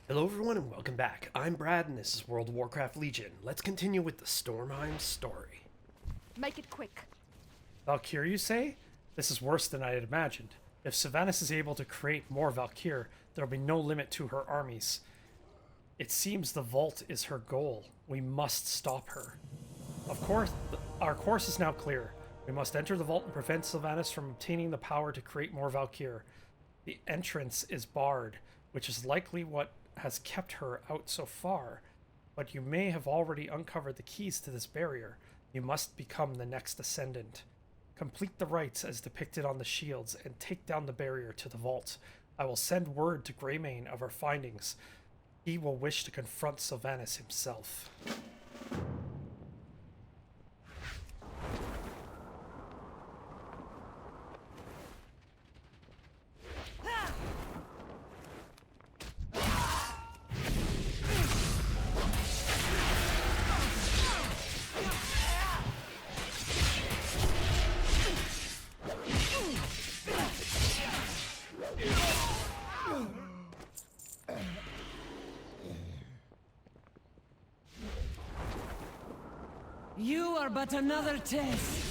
Hello everyone and welcome back. I'm Brad and this is World of Warcraft Legion. Let's continue with the Stormheim story. Make it quick. Valkyr, you say? This is worse than I had imagined. If Sylvanas is able to create more Valkyr, there will be no limit to her armies. It seems the vault is her goal. We must stop her. Of course, our course is now clear. We must enter the vault and prevent Sylvanas from obtaining the power to create more Valkyr. The entrance is barred, which is likely what has kept her out so far, but you may have already uncovered the keys to this barrier. You must become the next Ascendant. Complete the rites as depicted on the shields and take down the barrier to the vault. I will send word to Greymane of our findings. He will wish to confront Sylvanas himself. You are but another test.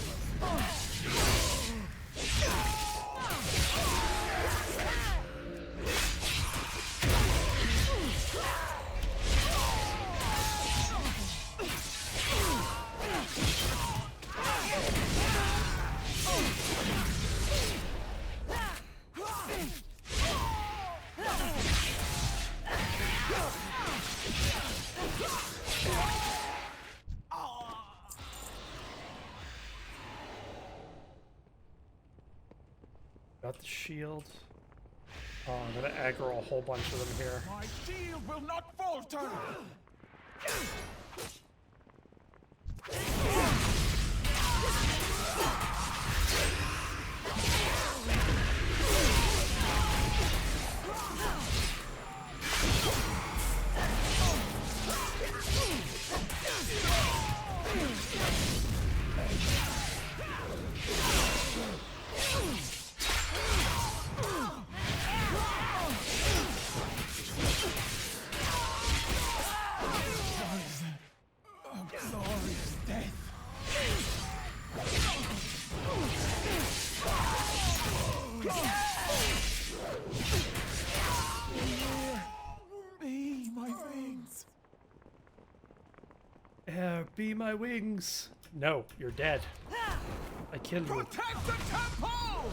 Got the shield. Oh, I'm gonna aggro a whole bunch of them here. My shield will not falter! Glorious death! Be my wings! Air, be my wings! No, you're dead. I killed you. Protect the temple!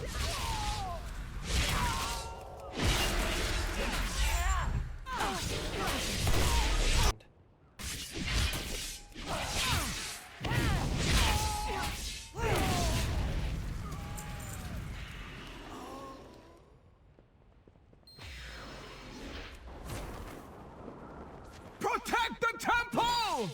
Protect the temple!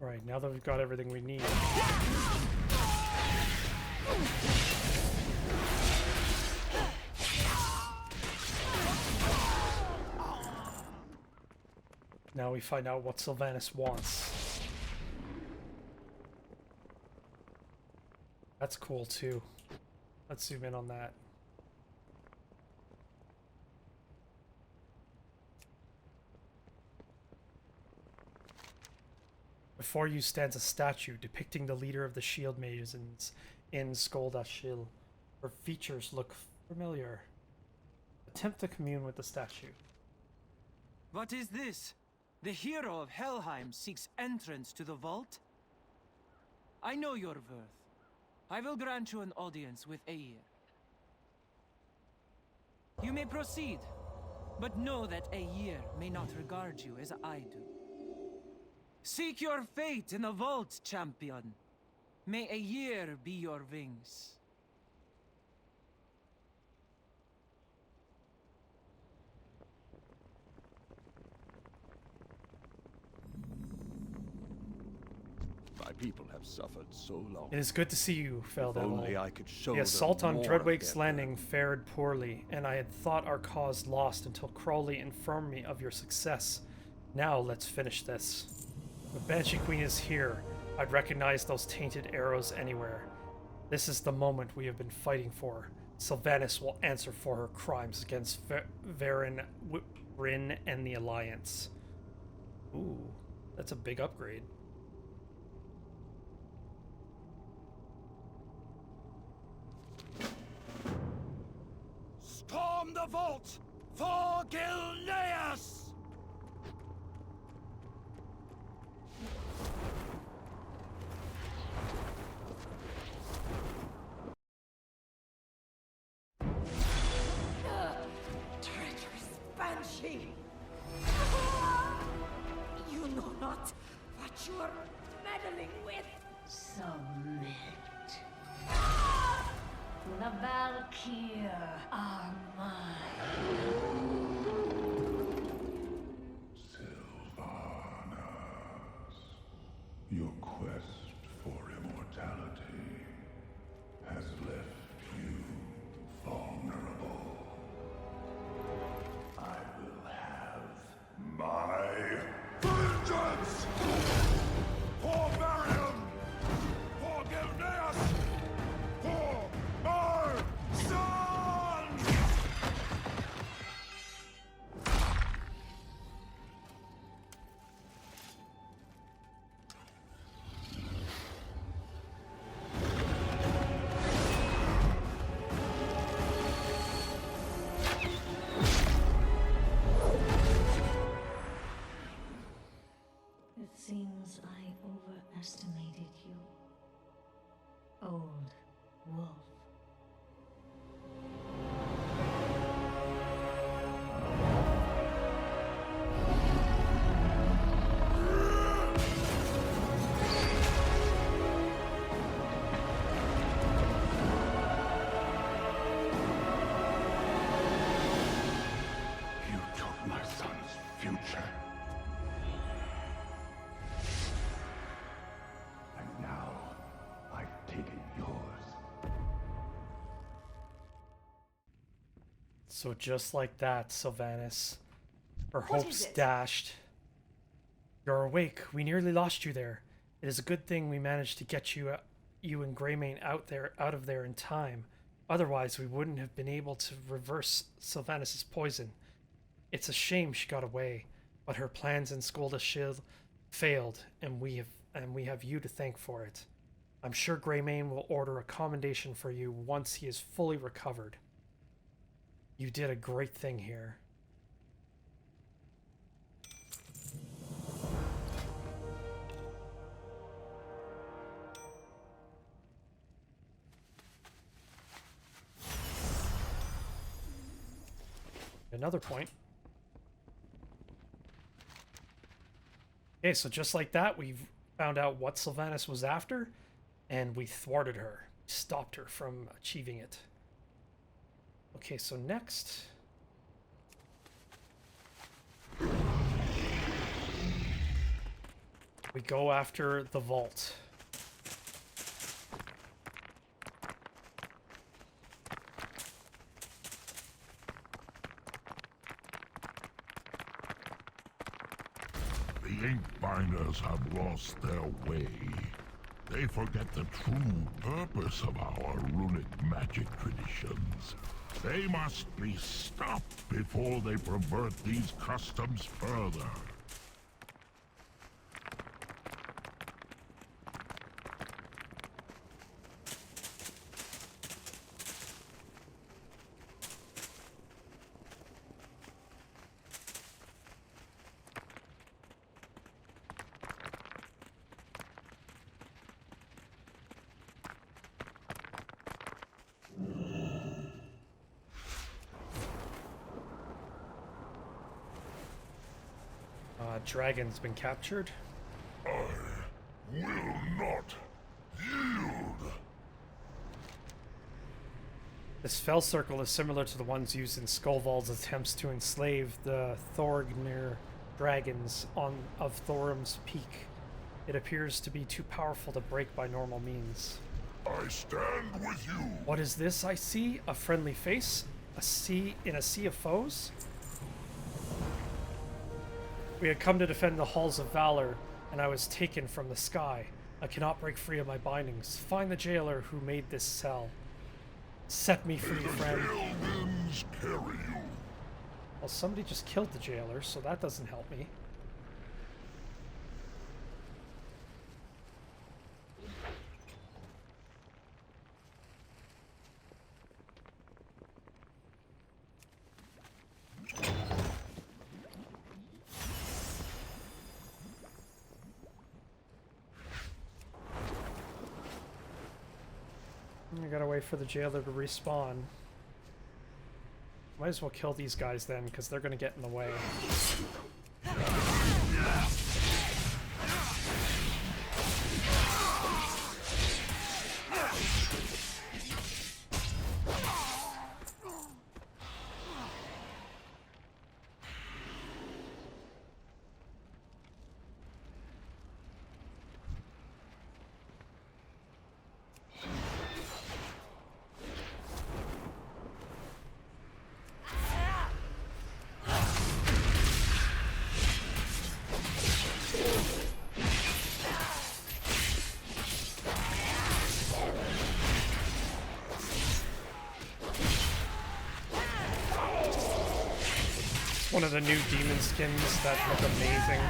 Right, now that we've got everything we need. Now we find out what Sylvanas wants. That's cool too. Let's zoom in on that. Before you stands a statue depicting the leader of the shield masons in Skoldashil. Her features look familiar. Attempt to commune with the statue. What is this? The hero of Helheim seeks entrance to the vault? I know your worth. I will grant you an audience with Aegir. You may proceed, but know that Aegir may not regard you as I do. Seek your fate in the vault, champion. May a year be your wings. My people have suffered so long. It is good to see you, If Feldevil. only I could show The assault them on more of Dreadwake's their Landing fared poorly, and I had thought our cause lost until Crowley informed me of your success. Now let's finish this. The Banshee Queen is here. I'd recognize those tainted arrows anywhere. This is the moment we have been fighting for. Sylvanas will answer for her crimes against Varen, Rin, and the Alliance. Ooh, that's a big upgrade. Storm the vault for Gilneas! Treacherous banshee! You know not what you are meddling with. Submit. The Valkyr are mine. Sylvanas, your quest for immortality has left you vulnerable. I will have my vengeance! For Varium! For Gilneas! For my son! It seems I overestimated you. Old wolf. You took my son's future. And now I've taken yours. So just like that, Sylvanas, her What hopes is it? dashed. You're awake. We nearly lost you there. It is a good thing we managed to get you and Greymane out of there in time. Otherwise, we wouldn't have been able to reverse Sylvanas' poison. It's a shame she got away, but her plans in Skoldashild failed, and we have you to thank for it. I'm sure Greymane will order a commendation for you once he is fully recovered. You did a great thing here. Another point. Okay, so just like that, we've found out what Sylvanas was after, and we thwarted her, stopped her from achieving it. Okay, so next... we go after the vault. The Inkbinders have lost their way. They forget the true purpose of our runic magic traditions. They must be stopped before they pervert these customs further. Dragon's been captured. This fell circle is similar to the ones used in Skovald's attempts to enslave the Thorgnir dragons of Thorum's Peak. It appears to be too powerful to break by normal means. I stand with you. What is this I see? A friendly face? A sea of foes? We had come to defend the halls of valor, and I was taken from the sky. I cannot break free of my bindings. Find the jailer who made this cell. Set me free, friend. Gale winds carry you. Well, somebody just killed the jailer, so that doesn't help me. I gotta wait for the jailer to respawn. Might as well kill these guys then, because they're gonna get in the way. One of the new demon skins that look amazing.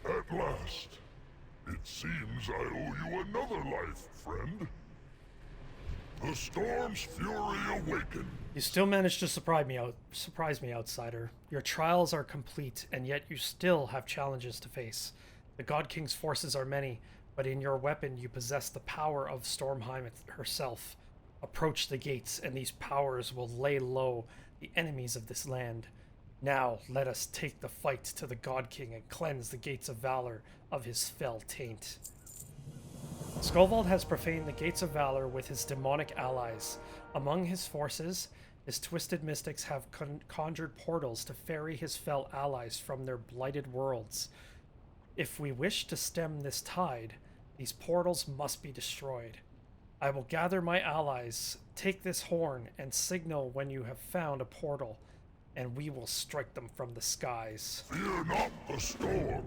At last. It seems I owe you another life, friend. The storm's fury awakened. You still managed to surprise me, outsider. Your trials are complete, and yet you still have challenges to face. The God King's forces are many, but in your weapon you possess the power of Stormheim herself. Approach the gates, and these powers will lay low the enemies of this land. Now let us take the fight to the God King and cleanse the gates of valor of his fell taint. Skovald has profaned the gates of valor with his demonic allies. Among his forces, his twisted mystics have conjured portals to ferry his fell allies from their blighted worlds. If we wish to stem this tide, these portals must be destroyed. I will gather my allies, take this horn, and signal when you have found a portal, and we will strike them from the skies. Fear not the storm.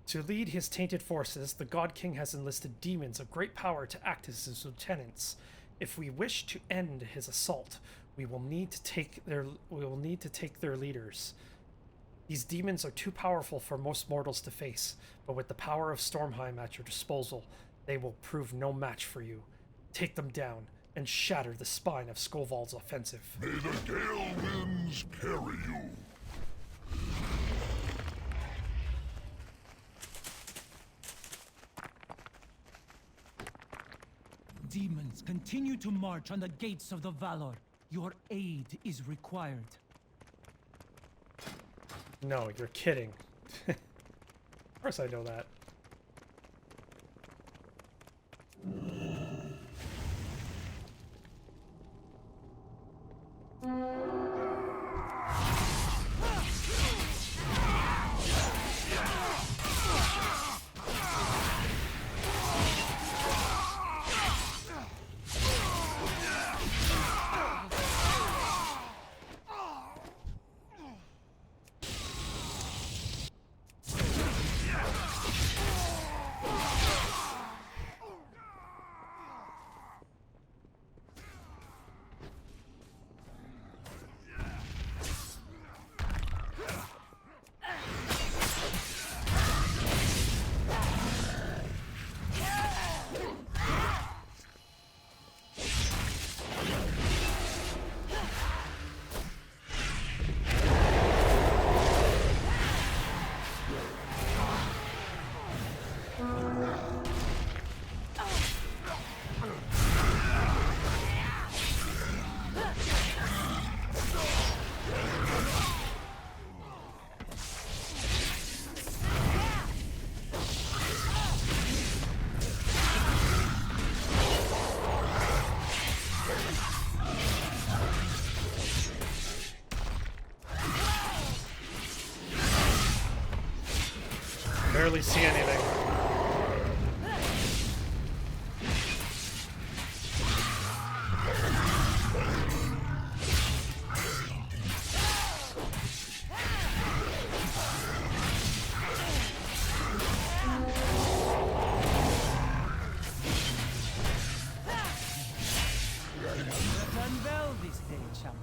To lead his tainted forces, the God King has enlisted demons of great power to act as his lieutenants. If we wish to end his assault, we will need to take their leaders. These demons are too powerful for most mortals to face, but with the power of Stormheim at your disposal, they will prove no match for you. Take them down and shatter the spine of Skovald's offensive. May the gale winds carry you. Demons continue to march on the gates of the Valor. Your aid is required. No, you're kidding. Of course I know that. barely see anything. Done well this day, champion.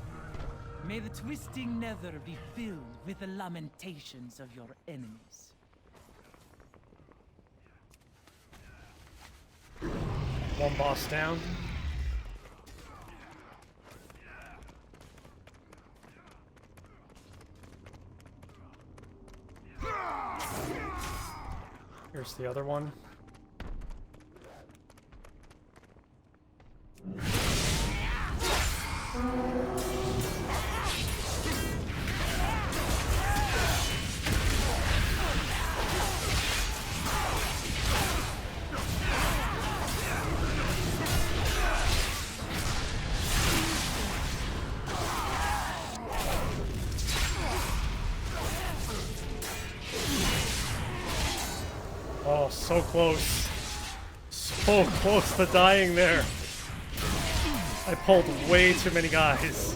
May the twisting nether be filled with the lamentations of your enemies. One boss down. Here's the other one. Oh, so close. So close to dying there. I pulled way too many guys.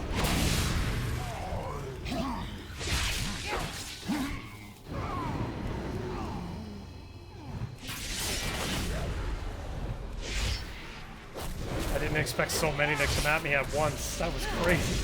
I didn't expect so many to come at me at once. That was crazy.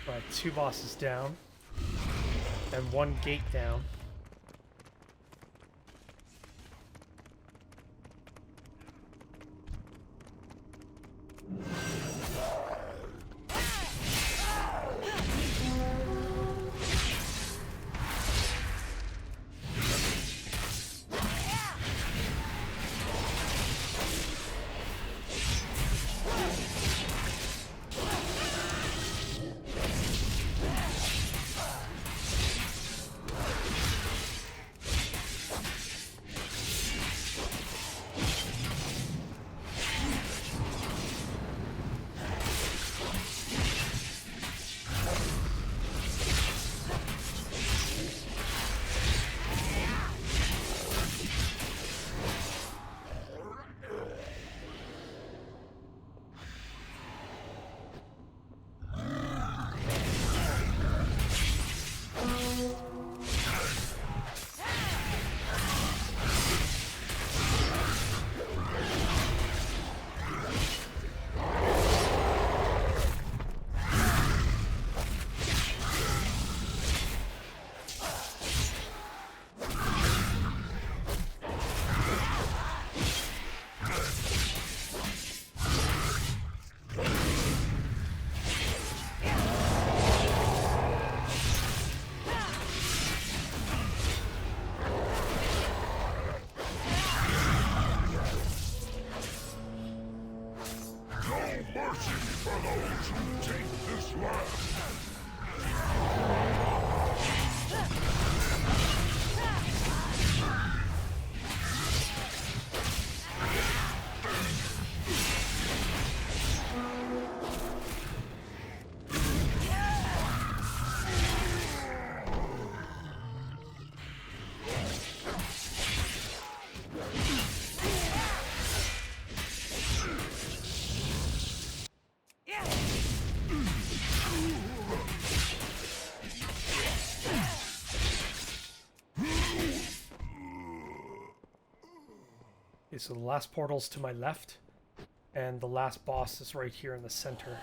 Right, 2 bosses down. And 1 gate down. Okay, so the last portal's to my left, and the last boss is right here in the center.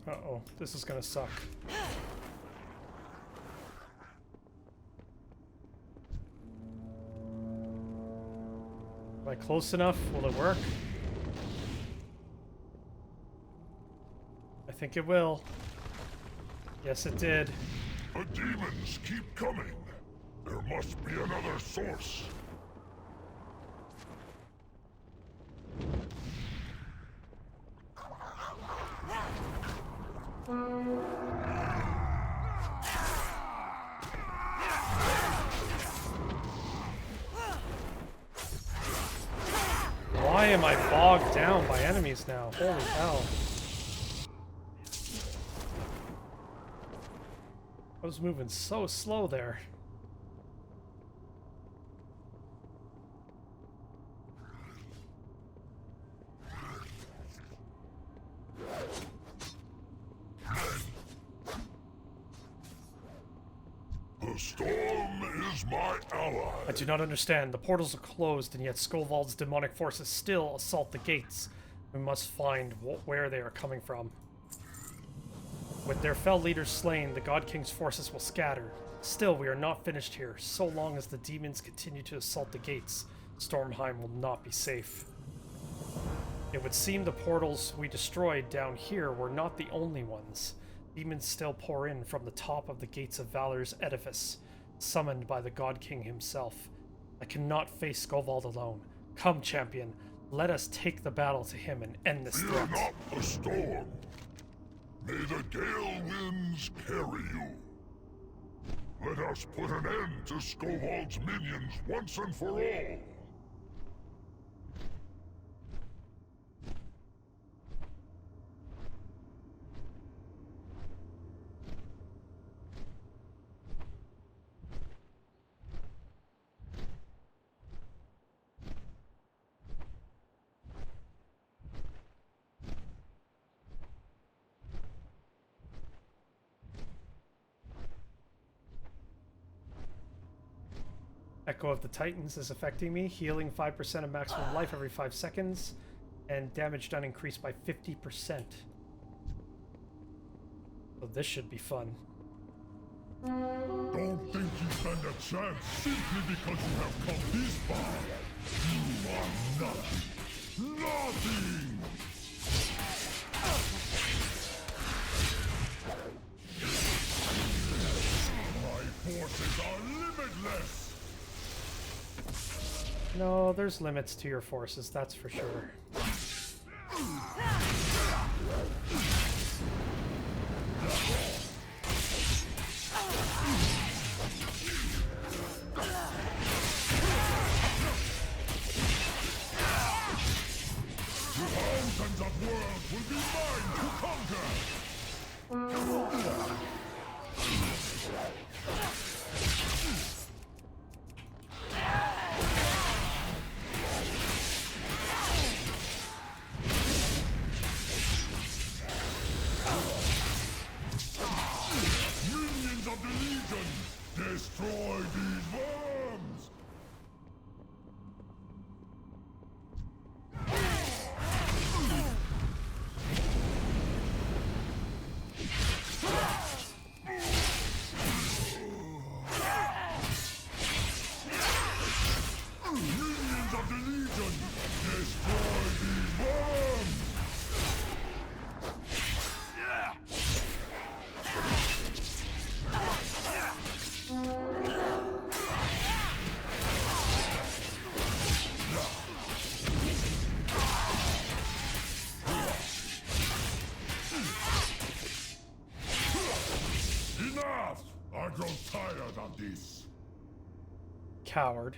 Uh-oh, this is gonna suck. Am I close enough? Will it work? I think it will. Yes, it did. The demons keep coming. There must be another source. Why am I bogged down by enemies now? Holy hell. I was moving so slow there. The storm is my ally. I do not understand. The portals are closed, and yet Skovald's demonic forces still assault the gates. We must find where they are coming from. With their fell leaders slain, the God King's forces will scatter. Still, we are not finished here. So long as the demons continue to assault the gates, Stormheim will not be safe. It would seem the portals we destroyed down here were not the only ones. Demons still pour in from the top of the Gates of Valor's edifice, summoned by the God King himself. I cannot face Skovald alone. Come, champion, let us take the battle to him and end this Fear threat. not the storm. May the gale winds carry you. Let us put an end to Skovald's minions once and for all. Echo of the Titans is affecting me, healing 5% of maximum life every 5 seconds, and damage done increased by 50%. So this should be fun. Don't think you stand a chance simply because you have come this far. You are nothing. Nothing! My forces are limitless! No, there's limits to your forces, that's for sure. Thousands of worlds will be mine to conquer! Minions of the Legion, destroy these worms! Minions of the Legion, destroy these worms! Enough! I grow tired of this. Coward.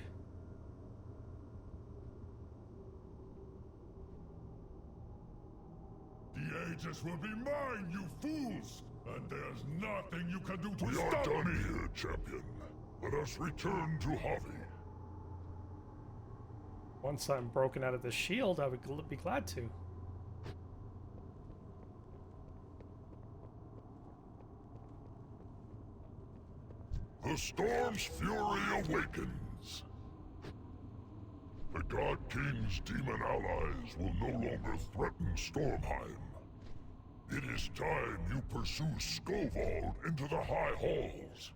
The Aegis will be mine, you fools! And there's nothing you can do to stop me! We are done here, champion. Let us return to Javi. Once I'm broken out of the shield, I would be glad to. The storm's fury awakens. The God King's demon allies will no longer threaten Stormheim. It is time you pursue Skovald into the High Halls.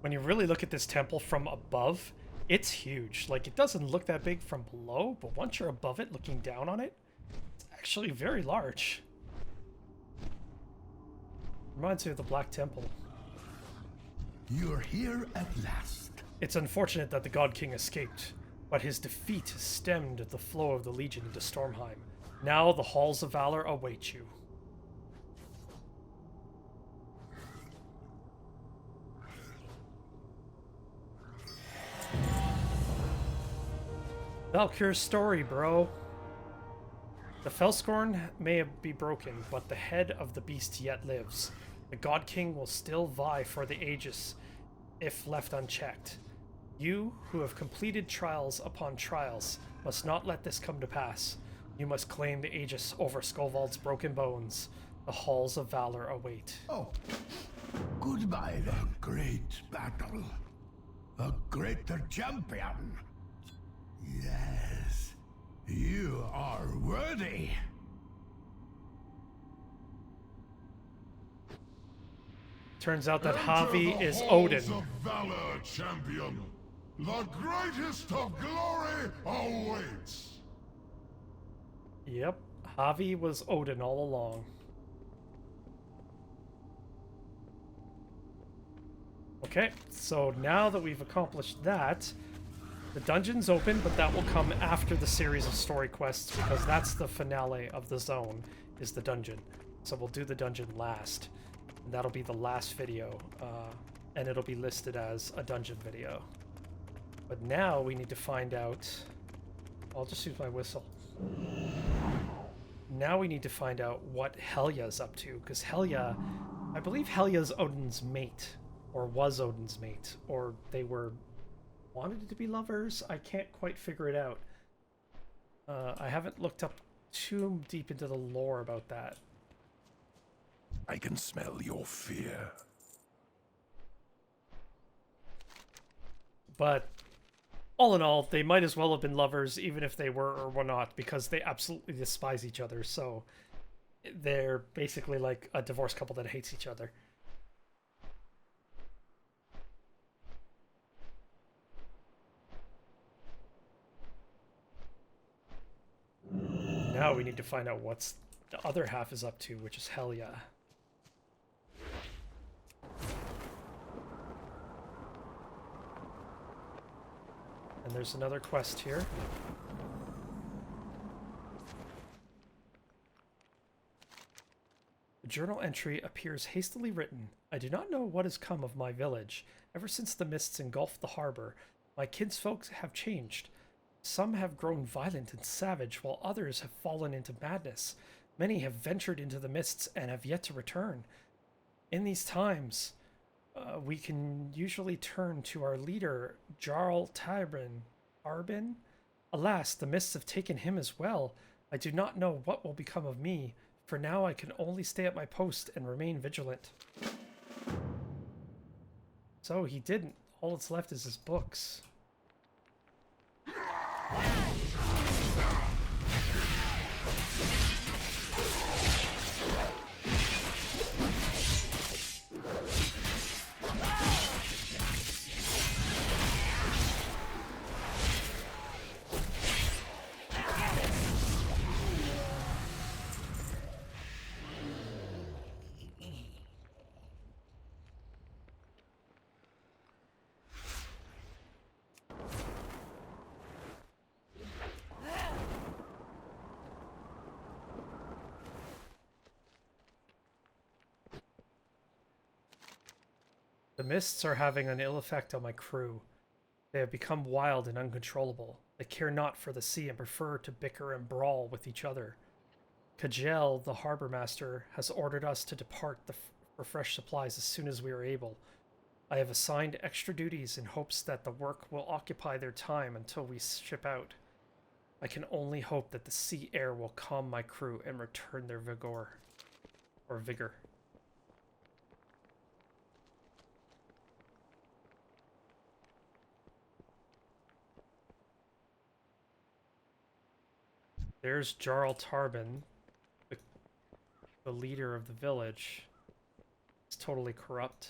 When you really look at this temple from above, it's huge. Like, it doesn't look that big from below, but once you're above it, looking down on it, it's actually very large. Reminds me of the Black Temple. You're here at last. It's unfortunate that the God King escaped, but his defeat stemmed the flow of the Legion into Stormheim. Now the Halls of Valor await you. Valkyr's story, bro. The Felscorn may be broken, but the head of the beast yet lives. The God King will still vie for the Aegis if left unchecked. You, who have completed trials upon trials, must not let this come to pass. You must claim the Aegis over Skovald's broken bones. The Halls of Valor await. Oh, goodbye then. A great battle. A greater champion. Yes, you are worthy. Turns out that Enter Javi the is halls Odin. of valor, champion. The greatest of glory awaits. Yep, Javi was Odin all along. Okay, so now that we've accomplished that, the dungeon's open, but that will come after the series of story quests because that's the finale of the zone, is the dungeon. So we'll do the dungeon last, and that'll be the last video, and it'll be listed as a dungeon video. But now we need to find out... I'll just use my whistle. Now we need to find out what Helya's up to, because Helya... I believe Helya's Odin's mate, or was Odin's mate, or they were... wanted to be lovers? I can't quite figure it out. I haven't looked up too deep into the lore about that. I can smell your fear. But all in all, they might as well have been lovers even if they were or were not, because they absolutely despise each other. So they're basically like a divorced couple that hates each other. Now we need to find out what's the other half is up to, which is Helya. And there's another quest here. The journal entry appears hastily written. I do not know what has come of my village. Ever since the mists engulfed the harbor, my kinsfolk have changed. Some have grown violent and savage, while others have fallen into madness. Many have ventured into the mists and have yet to return. In these times, we can usually turn to our leader, Jarl Arbin. Alas, the mists have taken him as well. I do not know what will become of me. For now, I can only stay at my post and remain vigilant. So he didn't. All that's left is his books. The mists are having an ill effect on my crew. They have become wild and uncontrollable. They care not for the sea and prefer to bicker and brawl with each other. Kajel, the harbor master, has ordered us to depart for fresh supplies as soon as we are able. I have assigned extra duties in hopes that the work will occupy their time until we ship out. I can only hope that the sea air will calm my crew and return their vigor. There's Jarl Tarbin, the leader of the village. It's totally corrupt.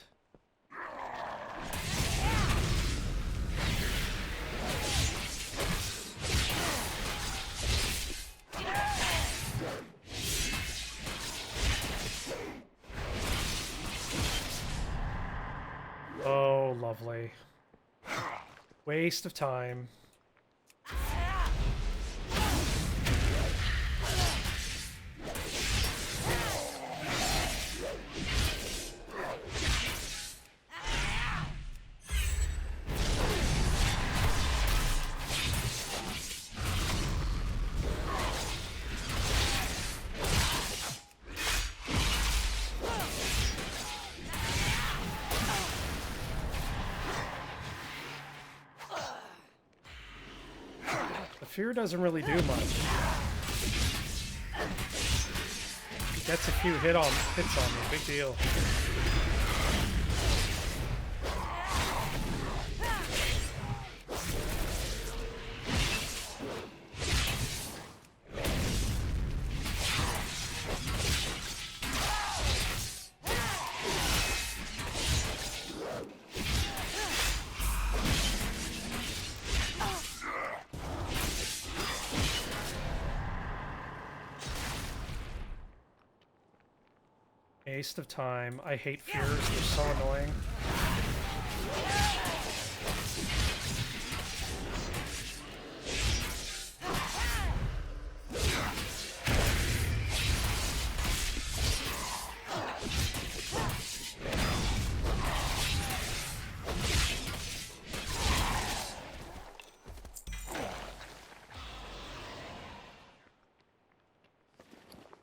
Oh, lovely. Waste of time. Fear doesn't really do much. He gets a few hits on me, big deal. Waste of time. I hate fears, they're so annoying.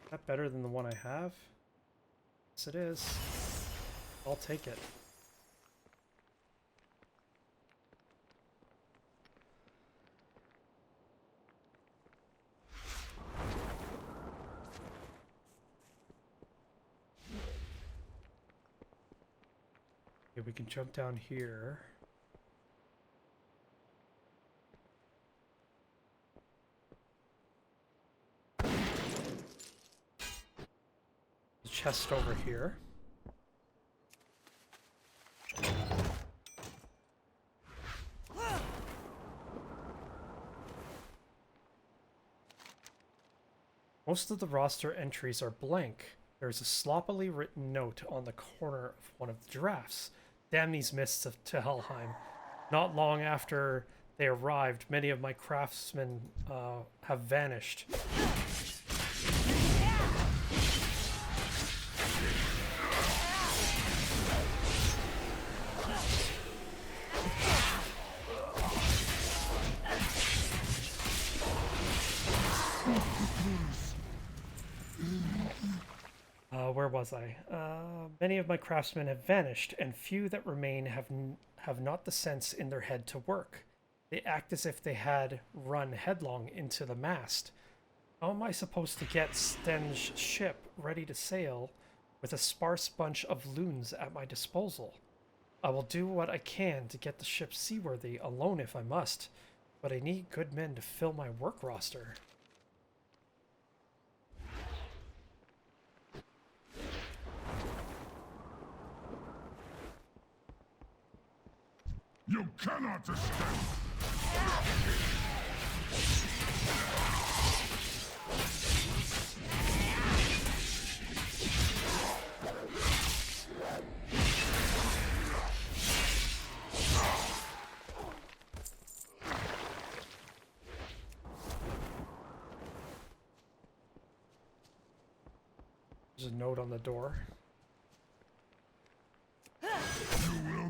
Is that better than the one I have? Yes, it is. I'll take it. Okay, we can jump down here. Chest over here. Most of the roster entries are blank. There's a sloppily written note on the corner of one of the giraffes. Damn these mists to Helheim. Not long after they arrived, many of my craftsmen have vanished. Where was I? Many of my craftsmen have vanished, and few that remain have not the sense in their head to work. They act as if they had run headlong into the mast. How am I supposed to get Sten's ship ready to sail with a sparse bunch of loons at my disposal? I will do what I can to get the ship seaworthy, alone if I must, but I need good men to fill my work roster. You cannot escape! There's a note on the door. You will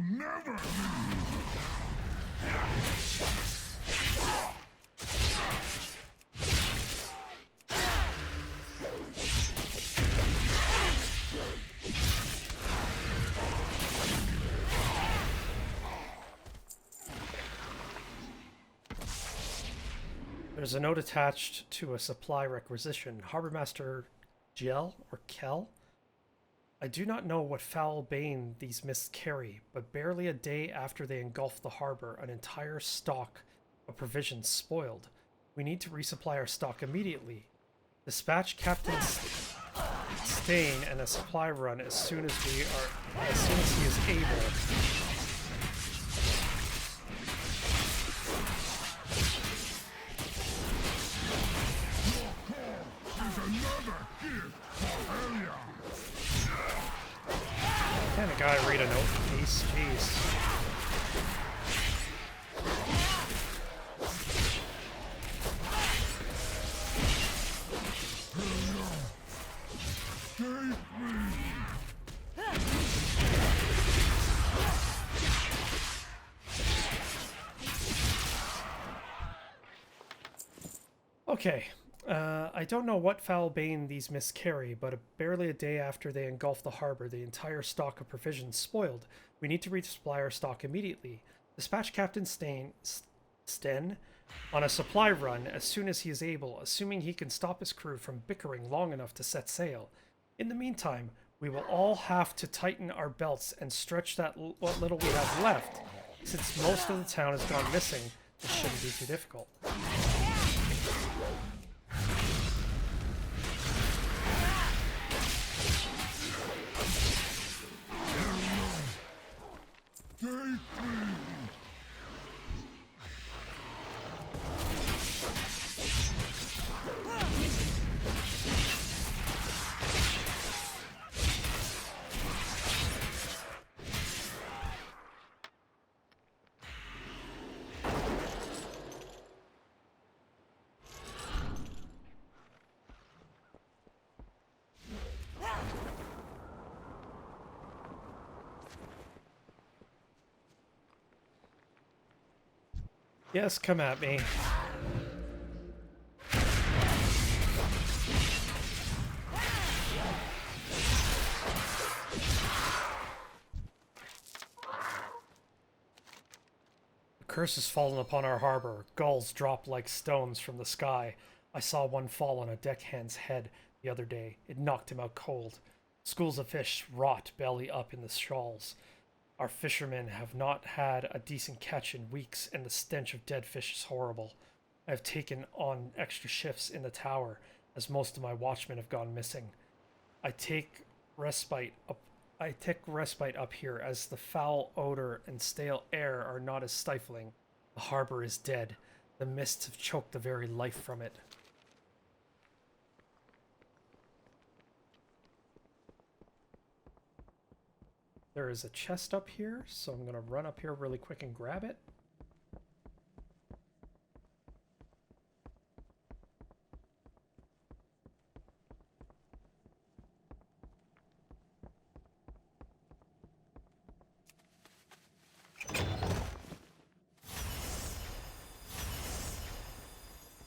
There's a note attached to a supply requisition. Harbor Master Gel or Kel? I do not know what foul bane these mists carry, but barely a day after they engulfed the harbor, an entire stock of provisions spoiled. We need to resupply our stock immediately. Dispatch Captain Stain and a supply run as soon as he is able. Can a guy read a note? Jeez, jeez. Okay, I don't know what foul bane these mists carry, but barely a day after they engulfed the harbor, the entire stock of provisions spoiled. We need to resupply our stock immediately. Dispatch Captain Sten on a supply run as soon as he is able, assuming he can stop his crew from bickering long enough to set sail. In the meantime, we will all have to tighten our belts and stretch that what little we have left. Since most of the town has gone missing, this shouldn't be too difficult. Yes, come at me. The curse has fallen upon our harbor. Gulls drop like stones from the sky. I saw one fall on a deckhand's head the other day. It knocked him out cold. Schools of fish rot belly up in the shoals. Our fishermen have not had a decent catch in weeks, and the stench of dead fish is horrible. I have taken on extra shifts in the tower, as most of my watchmen have gone missing. I take respite up here, as the foul odor and stale air are not as stifling. The harbor is dead. The mists have choked the very life from it. There is a chest up here, so I'm going to run up here really quick and grab it.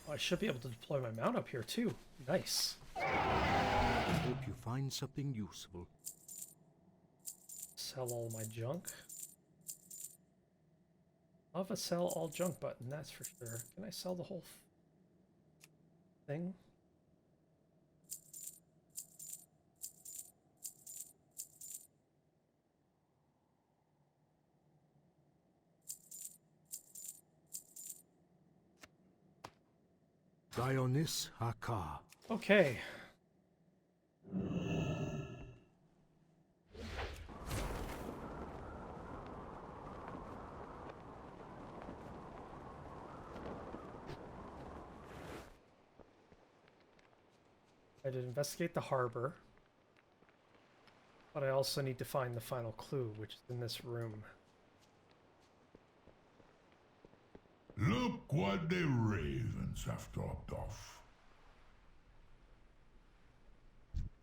I should be able to deploy my mount up here too. Nice. I hope you find something useful. Sell all my junk. I'll have a sell all junk button, that's for sure. Can I sell the whole thing? Dionys Hakar. Okay. I did investigate the harbor, but I also need to find the final clue, which is in this room. Look what the ravens have dropped off.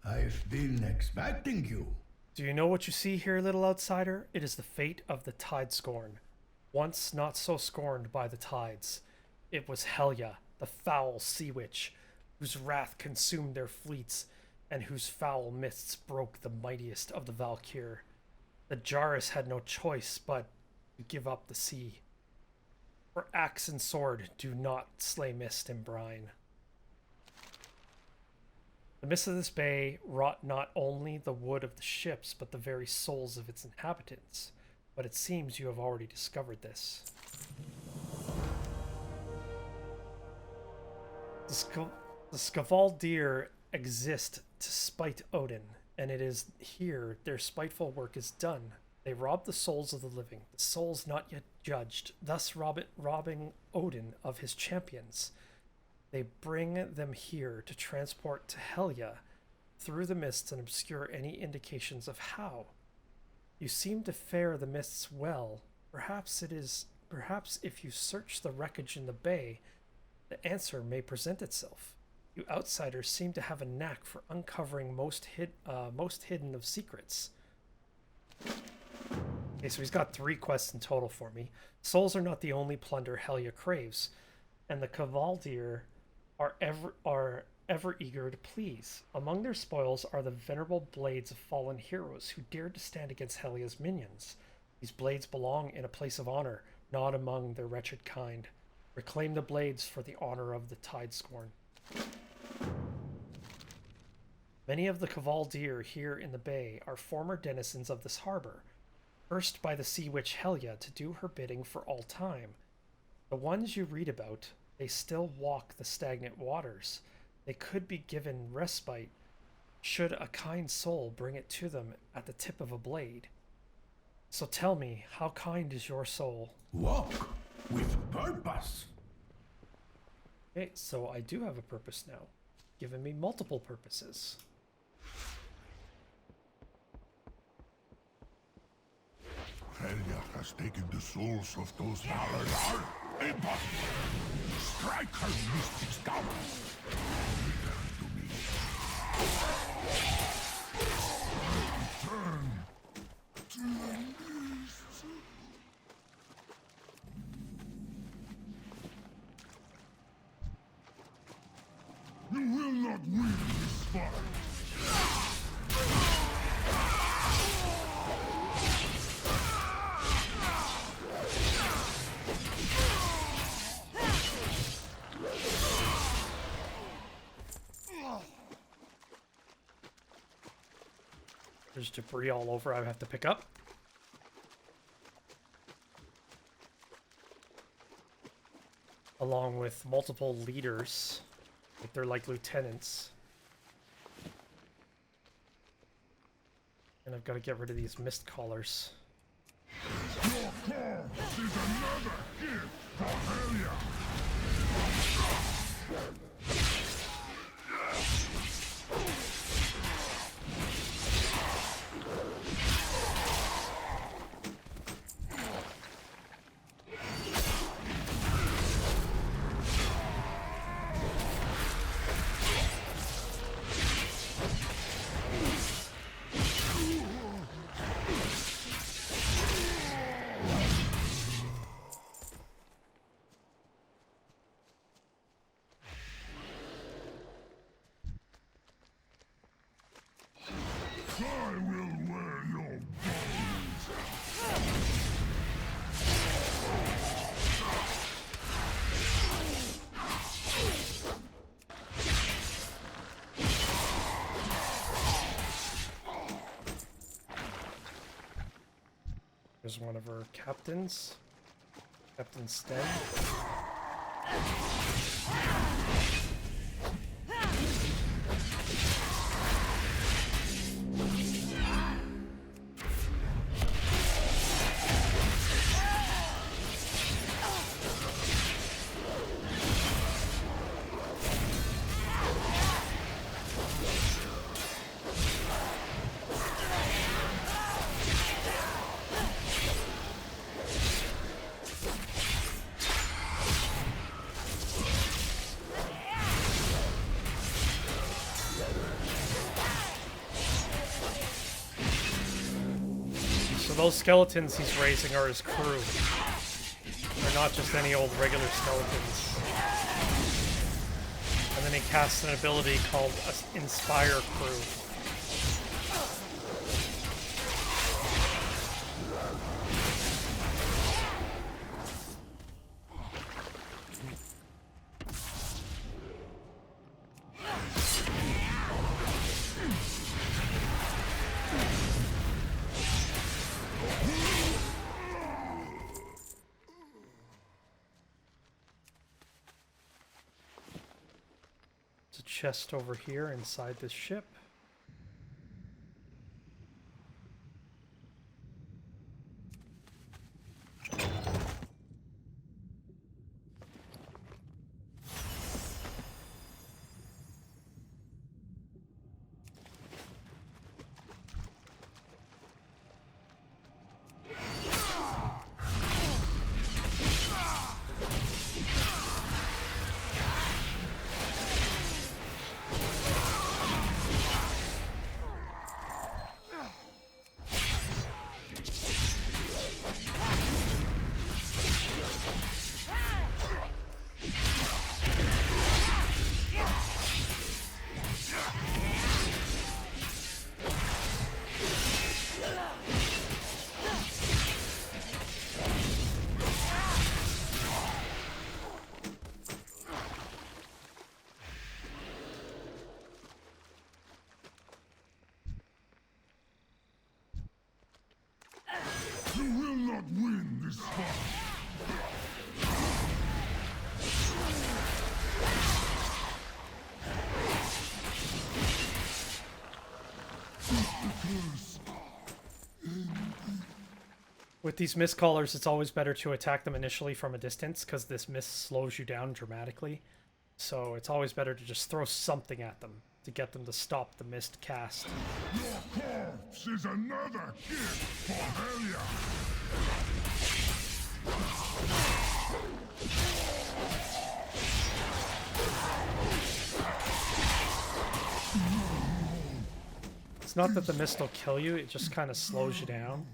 I've been expecting you. Do you know what you see here, little outsider? It is the fate of the Tidescorn. Once not so scorned by the tides. It was Helya, the foul sea witch, whose wrath consumed their fleets, and whose foul mists broke the mightiest of the Valkyr. The Jaris had no choice but to give up the sea. For axe and sword do not slay mist and brine. The mist of this bay wrought not only the wood of the ships, but the very souls of its inhabitants. But it seems you have already discovered this. The Skavaldir exist to spite Odin, and it is here their spiteful work is done. They rob the souls of the living, the souls not yet judged, thus robbing Odin of his champions. They bring them here to transport to Helya through the mists and obscure any indications of how. You seem to fare the mists well. Perhaps if you search the wreckage in the bay, the answer may present itself. You outsiders seem to have a knack for uncovering most hidden of secrets. Okay, so he's got 3 quests in total for me. Souls are not the only plunder Helya craves, and the Kavaldir are ever eager to please. Among their spoils are the venerable blades of fallen heroes who dared to stand against Helya's minions. These blades belong in a place of honor, not among their wretched kind. Reclaim the blades for the honor of the Tidescorn. Many of the Kavaldir here in the bay are former denizens of this harbor, cursed by the sea witch Helya to do her bidding for all time. The ones you read about, they still walk the stagnant waters. They could be given respite should a kind soul bring it to them at the tip of a blade. So tell me, how kind is your soul? Walk with purpose. Okay, so I do have a purpose now, giving me multiple purposes. Helya has taken the souls of those valors. Impossible! Strike her mystics down! Return to me. Return to the mist. You will not win this fight! There's debris all over I have to pick up. Along with multiple leaders. Like they're like lieutenants. And I've got to get rid of these mist callers. Your corpse is another gift for Helya! I will wear your bones. There's one of our captains. Captain Sten. Those skeletons he's raising are his crew. They're not just any old regular skeletons. And then he casts an ability called Inspire Crew. chest over here inside this ship. You will not win this fight. With these mist callers, it's always better to attack them initially from a distance because this mist slows you down dramatically. So it's always better to just throw something at them to get them to stop the mist cast. Your corpse is another gift for Helia. It's not that the mist will kill you, it just kind of slows you down.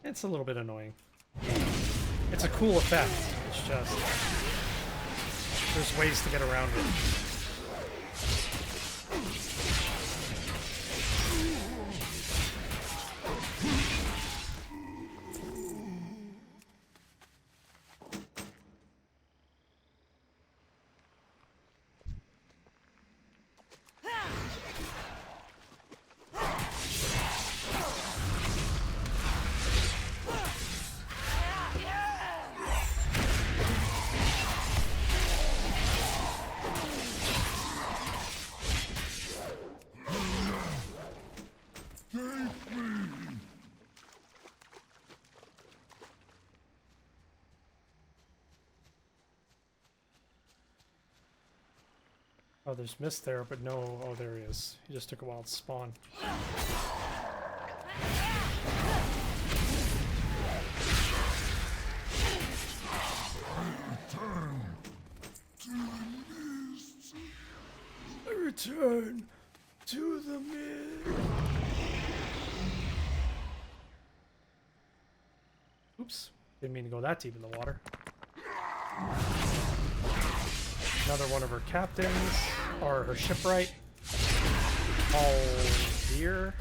It's a little bit annoying. It's a cool effect, it's just... there's ways to get around it. Oh, there's mist there, but no... oh, there he is. He just took a while to spawn. I return to the mist. Oops. Didn't mean to go that deep in the water. Another one of her captains, or her shipwright. All here.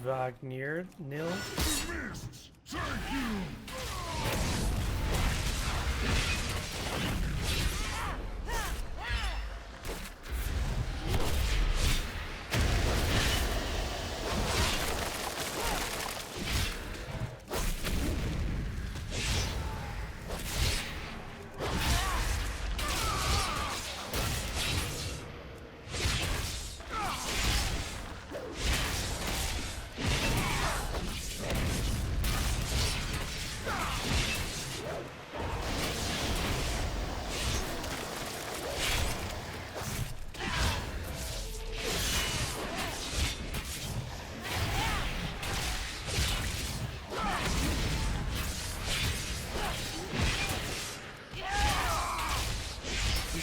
Wagner, nil. Mists, thank you.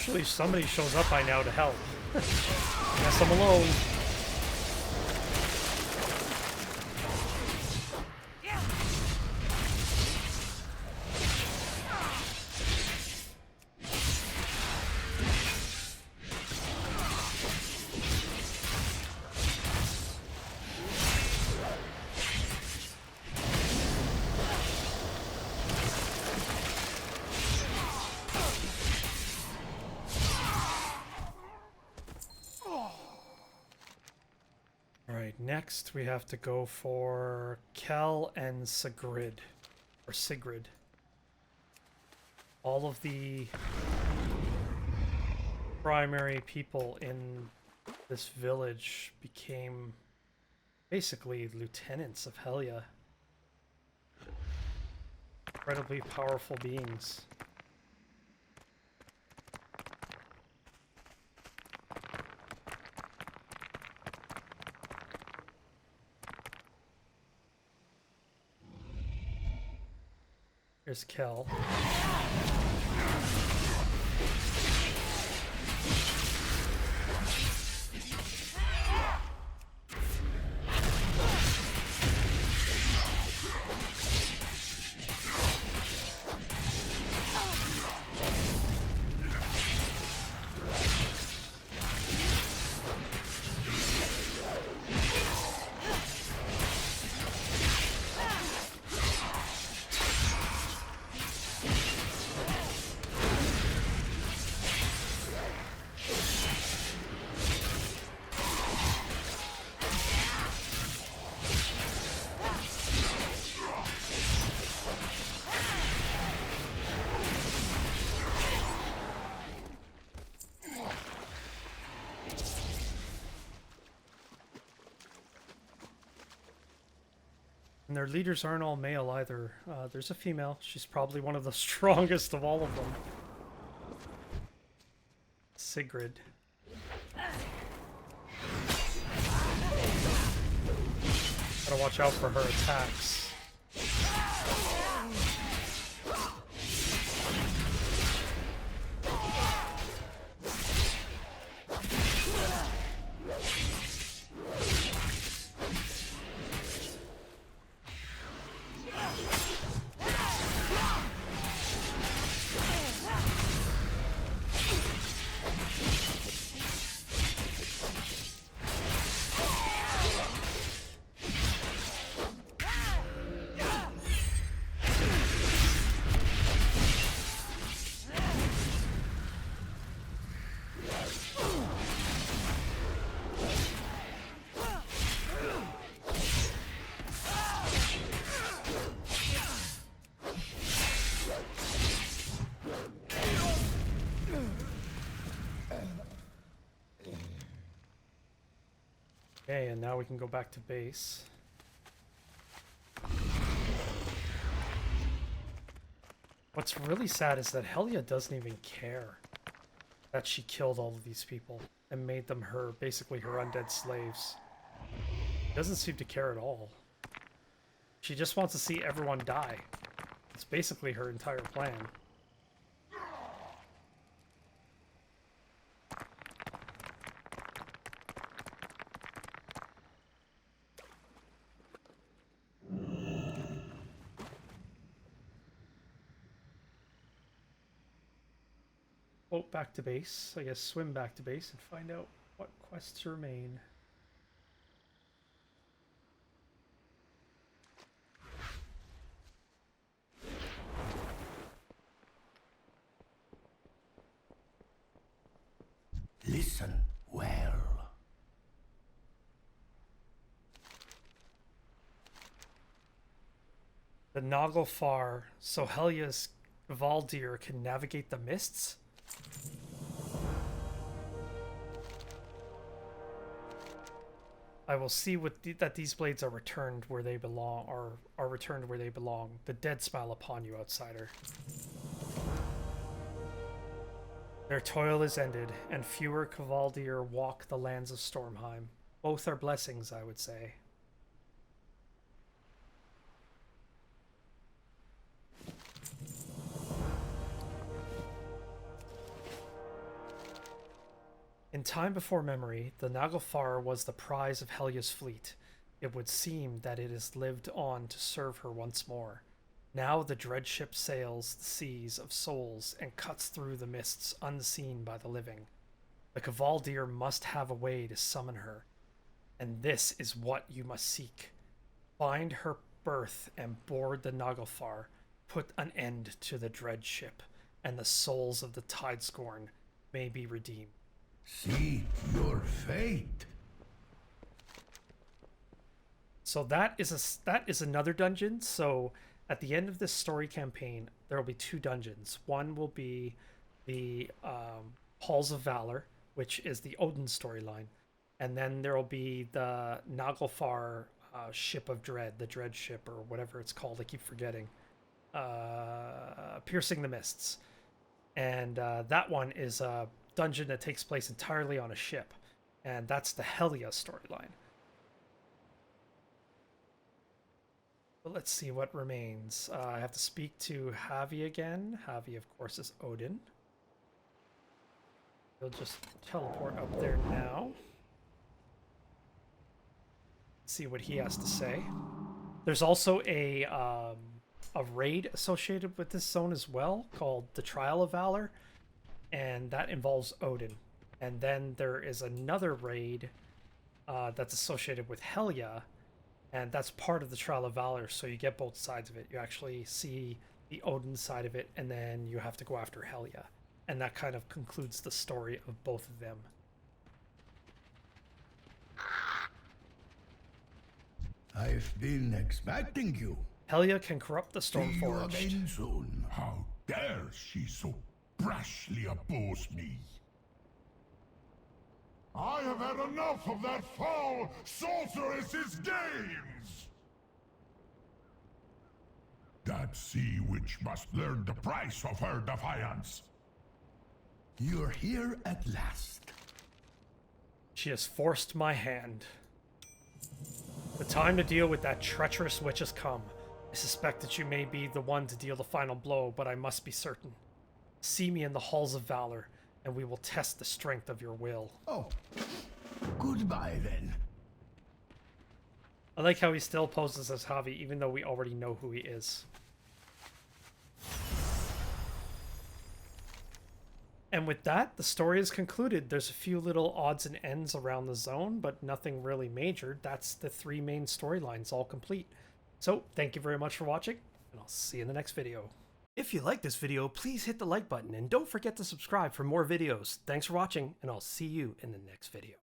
Usually somebody shows up by now to help. Guess I'm alone. Alright, next we have to go for Kel and Sigrid. Or Sigrid. All of the primary people in this village became basically lieutenants of Helya. Incredibly powerful beings. Here's Kel. And their leaders aren't all male either. There's a female. She's probably one of the strongest of all of them. Sigrid. Gotta watch out for her attacks. Okay, and now we can go back to base. What's really sad is that Helya doesn't even care that she killed all of these people and made them basically her undead slaves. Doesn't seem to care at all. She just wants to see everyone die. It's basically her entire plan. Boat back to base. I guess swim back to base and find out what quests remain. Listen well. The Naglfar, so Helya's Valdir can navigate the mists? I will see that these blades are returned where they belong, or are returned where they belong. The dead smile upon you, outsider. Their toil is ended, and fewer Kvaldir walk the lands of Stormheim. Both are blessings, I would say. In time before memory, the Naglfar was the prize of Helya's fleet. It would seem that it has lived on to serve her once more. Now the dread ship sails the seas of souls and cuts through the mists unseen by the living. The Kavaldir must have a way to summon her, and this is what you must seek. Find her berth and board the Naglfar. Put an end to the dread ship, and the souls of the Tidescorn may be redeemed. Seek your fate. So that is another dungeon. So at the end of this story campaign, there will be two dungeons. One will be the Halls of Valor, which is the Odin storyline, and then there will be the Naglfar Ship of Dread, the Dread Ship, or whatever it's called. I keep forgetting. Piercing the Mists, and that one is a dungeon that takes place entirely on a ship, and that's the Helya storyline. But let's see what remains. I have to speak to Javi again. Javi, of course, is Odin. He'll just teleport up there now. See what he has to say. There's also a raid associated with this zone as well, called the Trial of Valor, and that involves Odin. And then there is another raid that's associated with Helya, and that's part of the Trial of Valor, so you get both sides of it. You actually see the Odin side of it, and then you have to go after Helya. And that kind of concludes the story of both of them. I've been expecting you. Helya can corrupt the See you Stormforged. again soon. How dare she so brashly oppose me? I have had enough of that foul sorceress's games! That sea witch must learn the price of her defiance. You're here at last. She has forced my hand. The time to deal with that treacherous witch has come. I suspect that you may be the one to deal the final blow, but I must be certain. See me in the Halls of Valor, and we will test the strength of your will. Oh, goodbye then. I like how he still poses as Javi, even though we already know who he is. And with that, the story is concluded. There's a few little odds and ends around the zone, but nothing really major. That's the three main storylines all complete. So, thank you very much for watching, and I'll see you in the next video. If you like this video, please hit the like button, and don't forget to subscribe for more videos. Thanks for watching, and I'll see you in the next video.